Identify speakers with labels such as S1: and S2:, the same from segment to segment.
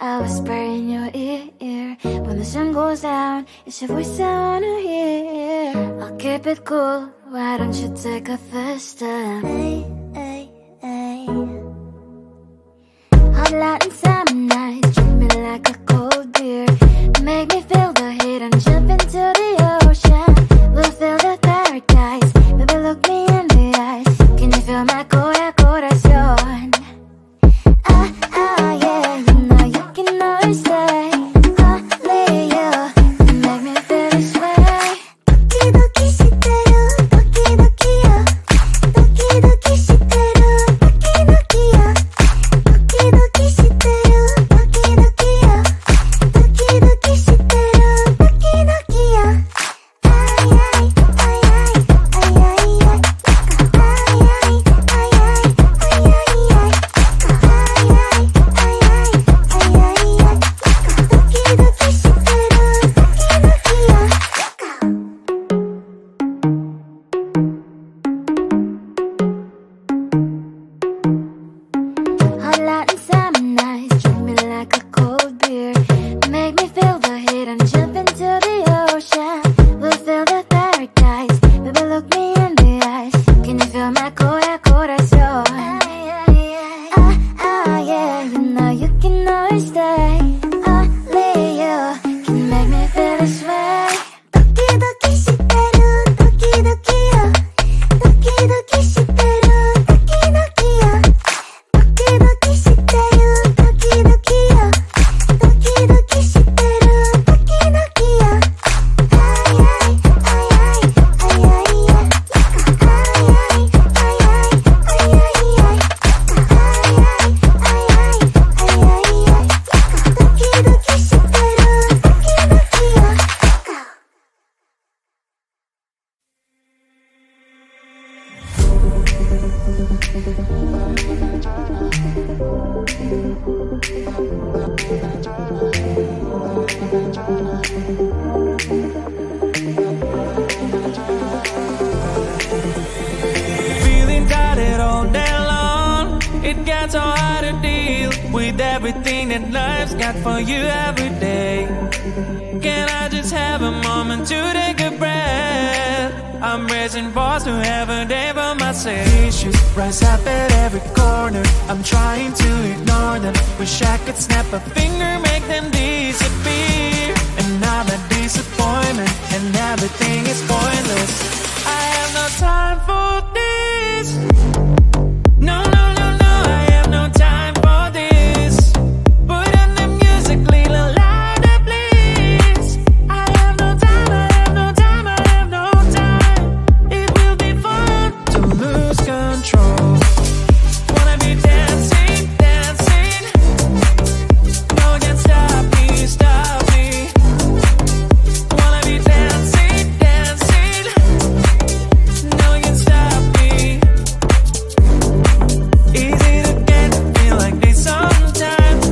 S1: I whisper in your ear. When the sun goes down, it's your voice I wanna hear. I'll keep it cool, why don't you take a first step? Hey, hey, hey. Hot light and summer nights, treat me like a cold beer. Make me feel the heat and jump into the ocean. We'll feel the paradise, baby look me in the eyes. Can you feel my corazón? Yeah, you know you can always stay. Only you can make me feel this way. Doki doki shiteru, doki doki yo. Doki doki shiteru, doki doki yo. Doki doki shiteru, doki doki yo. Doki doki shiteru, doki doki yo. Ay ay ay ay ay ay ay. Ay ay ay ay ay ay ay. Hot light and summer nights, treat me like a cold beer. Make me feel the heat and jump into the ocean. We'll feel the paradise, baby look me in the eyes. Can you feel my corazón? Yeah, you know you can always stay. Only you can make me feel this way. Doki doki shiteru, doki doki yo. Doki doki shiteru, doki doki yo. Doki doki shiteru, doki doki yo. Doki doki shiteru, doki doki yo. Ay ay ay ay ay ay ay. Ay ay ay ay ay ay ay. Ay ay ay ay ay ay ay. Doki doki shiteru, doki doki yo.
S2: Feeling tired all day long. It gets so hard to deal with everything that life's got for you every day. Can I just have a moment to take a breath? I'm racing balls to have a day for myself. Issues rise up at every corner. I'm trying to ignore them. Wish I could snap a finger, make them disappear. And now the disappointment and everything is pointless. I have no time for this. No, no, no, no, I have no time for this. Put on the music, little louder, please. I have no time, I have no time, I have no time. It will be fun to lose control. Wanna be dancing, dancing. No one can stop me, stop me. Wanna be dancing, dancing. No one can stop me. Easy to get, feel like this sometimes.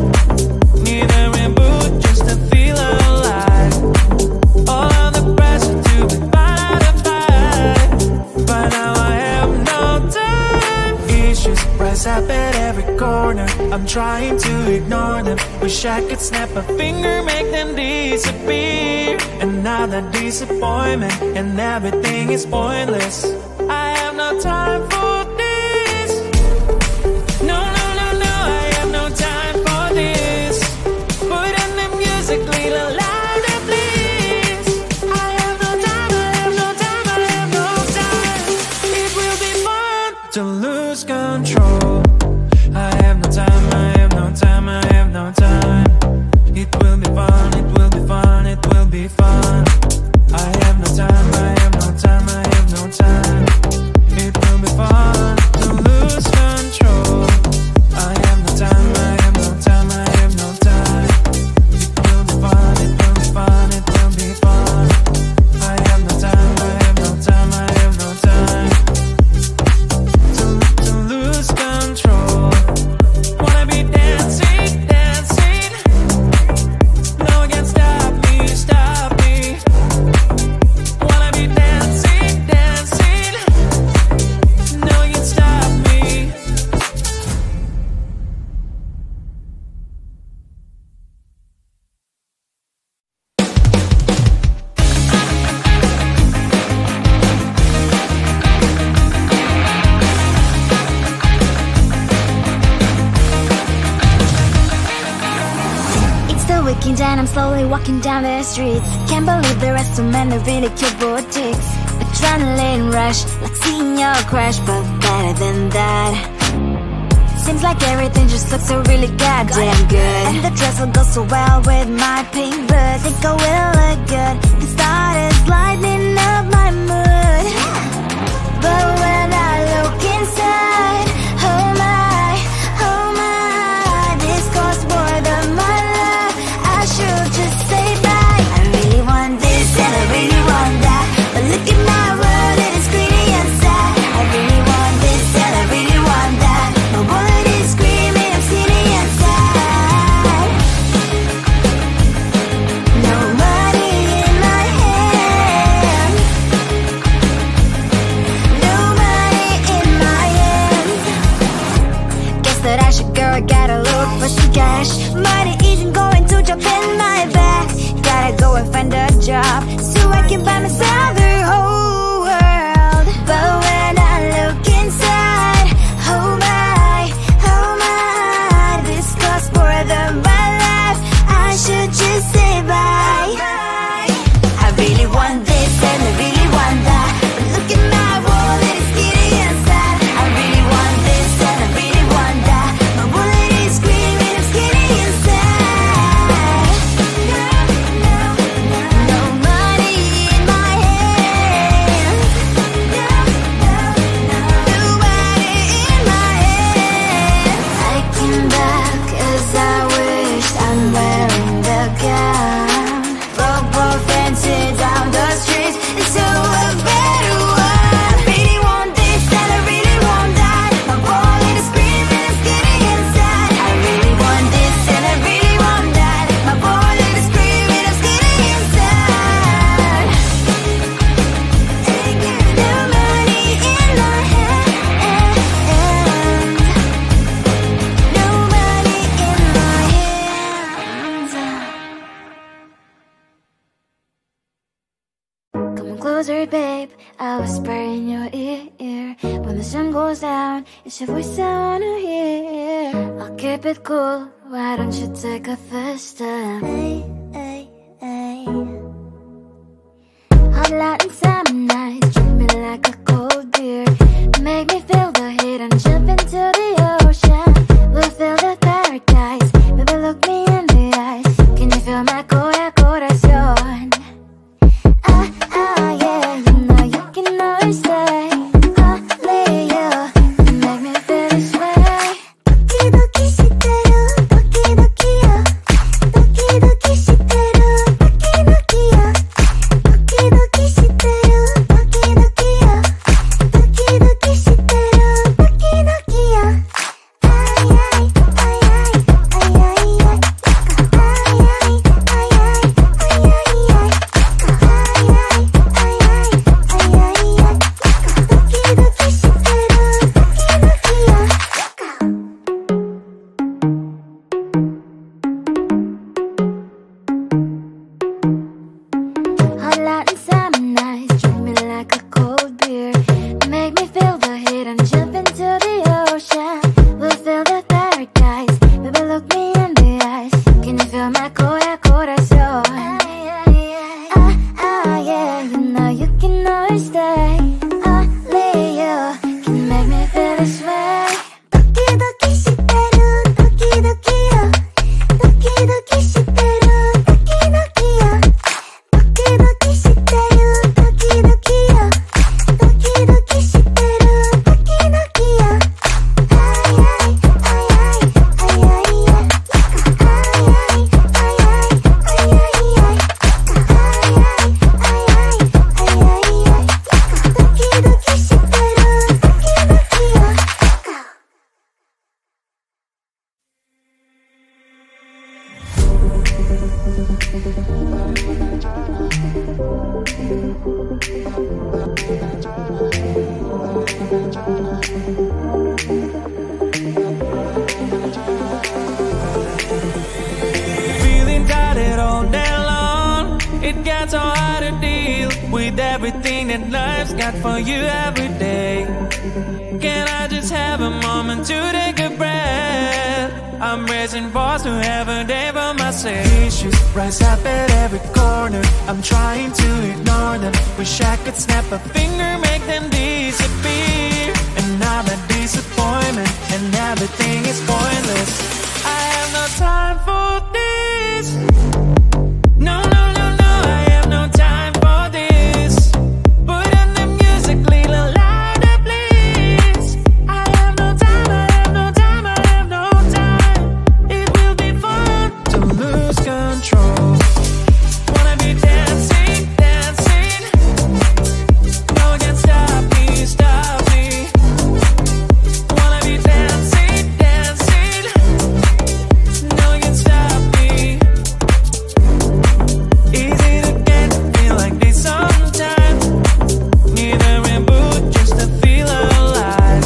S2: Need a reboot just to feel alive. All of the pressure to be fight, but now I have no time. Issues rise up at every corner. I'm trying to ignore them. Wish I could snap a finger, make them disappear. And now the disappointment and everything is pointless. I have no time for this. No, no, no, no, I have no time for this. Put on the music, little louder, please. I have no time, I have no time, I have no time. It will be fun to lose control. I have no time, I have no time, I have no time. It will be fun, it will be fun, it will be fun. I have no time, I have no time, I have no time.
S1: when I'm slowly walking down the streets. Can't believe there are so many really cute boutiques. Adrenaline rush, like seeing your crush, but better than that. Seems like everything just looks so really goddamn good. And the dress will go so well with my pink boots. Think I will look good. The start is lighting up my mood. But when I look inside, oh my, this costs more than my love. I should just say bye. I really want this and I really want that, but look at my world, it is greedy and sad. I really want this and I really want that. My wallet is screaming, I'm skinny and sad. No money in my hand. No money in my hand. Guess that I should go, I gotta look for some cash. Money isn't going to jump in my back. Gotta go and find a job so I can buy myself the whole world. But when I look inside, oh my, this costs more than my life. I should just say bye. I really want this and I really want that, but look at my wallet, it's skinny and sad. I really want this and I really want that. My wallet is screaming, I'm skinny and sad. No money in my hand. No money in my hand. I came back as I wished. I'm wearing the gown. Robo fancy down the streets. It's so a better one. I really want this and I really want that. My wallet is screaming, it's getting inside. I really want this and I really want that. My wallet is screaming, it's getting inside. No money in my hand. No money in my hands. Come closer, babe, I'll whisper in your ear. When the sun goes down, it's your voice I wanna hear. I'll keep it cool, why don't you take a first step? Hey. Hot Latin summer nights, treat me like a cold beer. Make me feel the heat and jump into the ocean. We'll feel the paradise, baby look me in the eyes. Can you feel my corazón? Yeah, you know you can always stay. I'll lay you, you make me feel this way. Doki doki shiteru, doki doki yo. Doki doki shiteru, doki doki yo. Doki doki shiteru, doki doki yo. Doki doki shiteru, doki doki yo. Ay ay ay ay ay ay ay. Ay ay ay ay ay ay ay. Hot Latin summer nights, treat me like a cold beer. Make me feel the heat and jump into the ocean. We'll feel the paradise, baby look me in the eyes. Can you feel my corazón? Yeah, you know you can always stay. I'll lay you, can you make me feel this way? Doki doki shiteru, doki doki yo. Doki doki shiteru, doki doki yo. Doki doki shiteru, doki doki yo. Doki doki shiteru, doki doki yo. Ay ay ay ay ay ay ay. Ay ay ay ay ay ay ay.
S2: Feeling tired all day long. It gets so hard to deal with everything that life's got for you every day. Can I just have a moment to take a breath? I'm raising balls to have a day for myself. Issues rise up at every corner. I'm trying to ignore them. Wish I could snap a finger, make them disappear. And now the disappointment and everything is pointless. I have no time for this. No, no, no, no, I have no time for this. Put on the music, little louder, please. I have no time, I have no time, I have no time. It will be fun to lose control. Wanna be dancing, dancing. No one can stop me, stop me. Wanna be dancing, dancing. No one can stop me. Easy to get to feel like this sometimes. Need a reboot just to feel alive.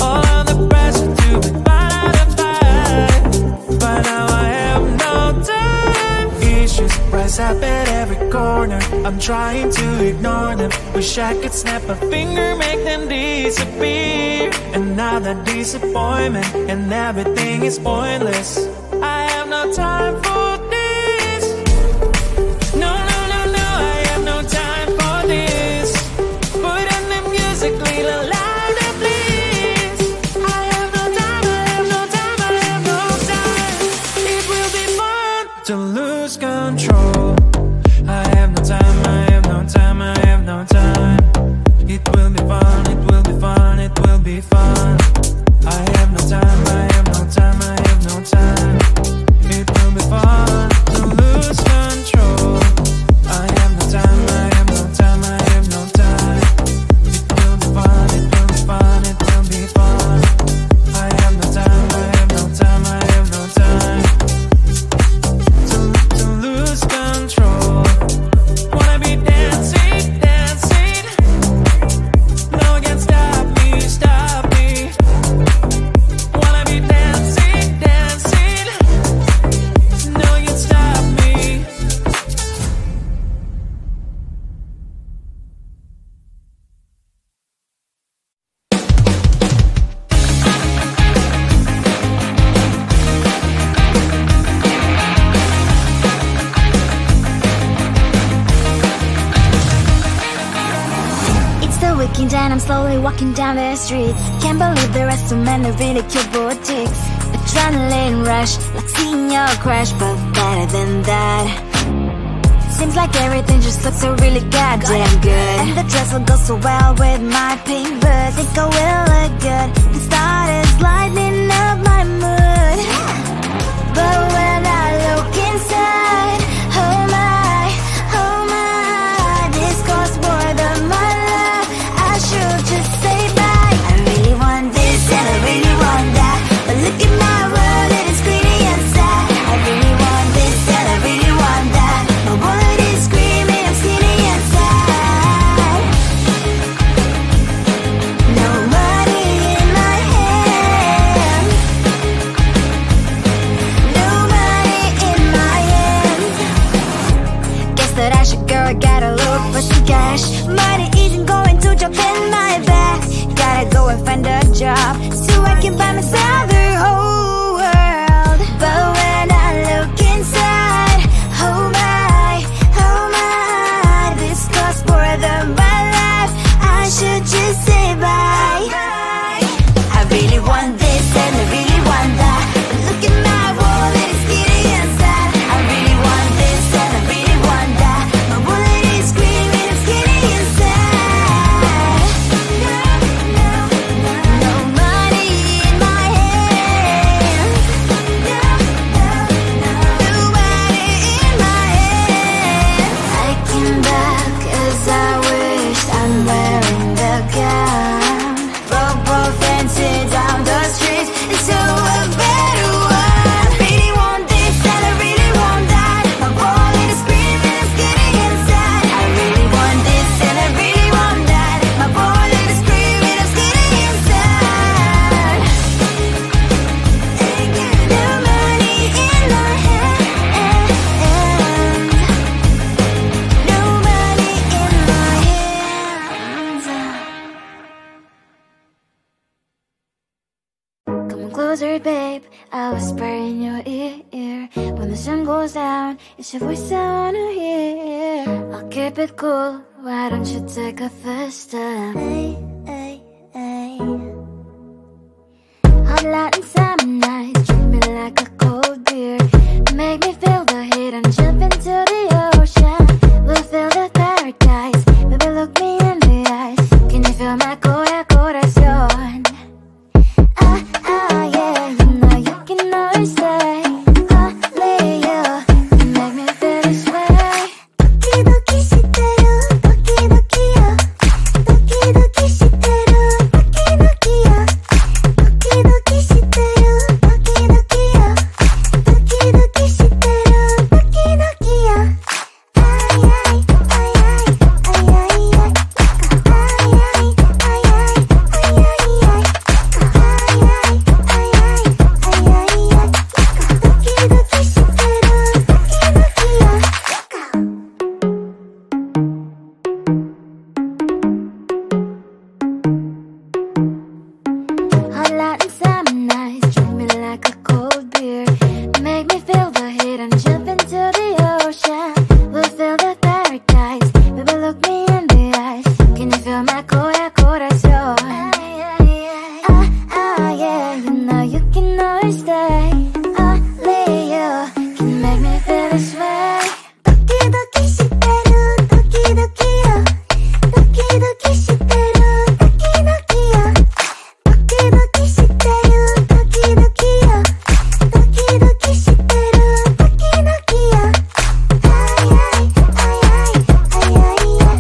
S2: All of the pressure to be fight. But now I have no time. Issues rise up at every corner. I'm trying to ignore them. Wish I could snap a finger, make them disappear. And now the disappointment and everything is pointless. I have no time for this. No, no, no, no, I have no time for this. Put on the music, little louder, please. I have no time, I have no time, I have no time. It will be fun to lose control. I have no time, I have no time, I have no time. It will be fun, it will be fun, it will be fun. I have no time, I have no time, I have no time. It will be fun to lose control. I have no time, I have no time, I have no time. It will be fun, it will be fun, it will be fun. I have no time, I have no time, I have no time. To lose control. Wanna be dancing, dancing. No one can stop me, stop me. Wanna be dancing, dancing. No one can stop me.
S1: It's the weekend and I'm slowly walking down the streets. Can't believe there are so many really cute boutiques. Adrenaline rush, like seeing your crush, but better than that. Seems like everything just looks so really goddamn good. And the dress will go so well with my pink boots. Think I will look good. The start is lighting up my mood. But when I look inside, oh my, this costs more than my love. I should just say bye. I really want this and I really want that, but look at my world, it is greedy and sad. I really want this and I really want that. My wallet is screaming, I'm skinny and sad. No money in my hand. No money in my hand. Guess that I should go, gotta look for some cash. Money isn't going to jump in my back. Gotta go and find a job so I can buy myself the whole world. But when I look inside, oh my, this costs more than my life. I should just say bye. I really want this and I really want that, but look at my wallet, it's skinny and sad. I really want this and I really want that. My wallet is screaming, I'm skinny and sad. No money in my hand. buzzard, babe. I whisper in your ear. When the sun goes down, it's your voice I wanna hear. I'll keep it cool, why don't you take a first step? Hey, hey, hey. Hot Latin summer nights, treat me like a cold beer. Make me feel the heat and jump into the ocean. We'll feel the paradise, baby look me in the eyes. Can you feel my corazón? Yeah, you know you can always stay. Only you can make me feel this way. Doki doki shiteru, doki doki yo. Doki doki shiteru, doki doki yo. Doki doki shiteru, doki doki yo. Doki doki shiteru, doki doki yo. Ay ay ay ay ay ay ay. Ay ay ay ay ay ay ay. Hot Latin summer nights, treat me like a cold beer. Make me feel the heat and jump into the ocean. We'll feel the paradise, baby look me in the eyes. Can you feel my corazón? Yeah, you know you can always stay. Only you can make me feel this way. Doki doki shiteru, doki doki yo. Doki doki shiteru, doki doki yo. Doki doki shiteru, doki doki yo. Doki doki shiteru, doki doki yo. Ay ay ay ay ay ay ay.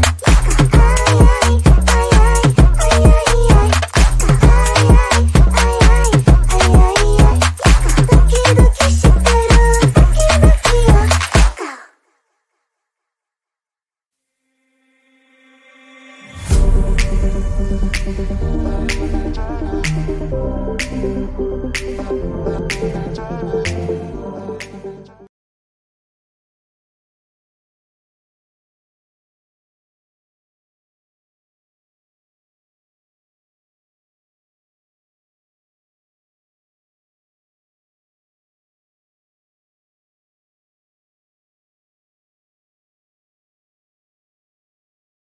S1: Ay ay ay ay ay ay ay. Ay ay ay ay ay ay ay. Doki doki shiteru, doki doki yo.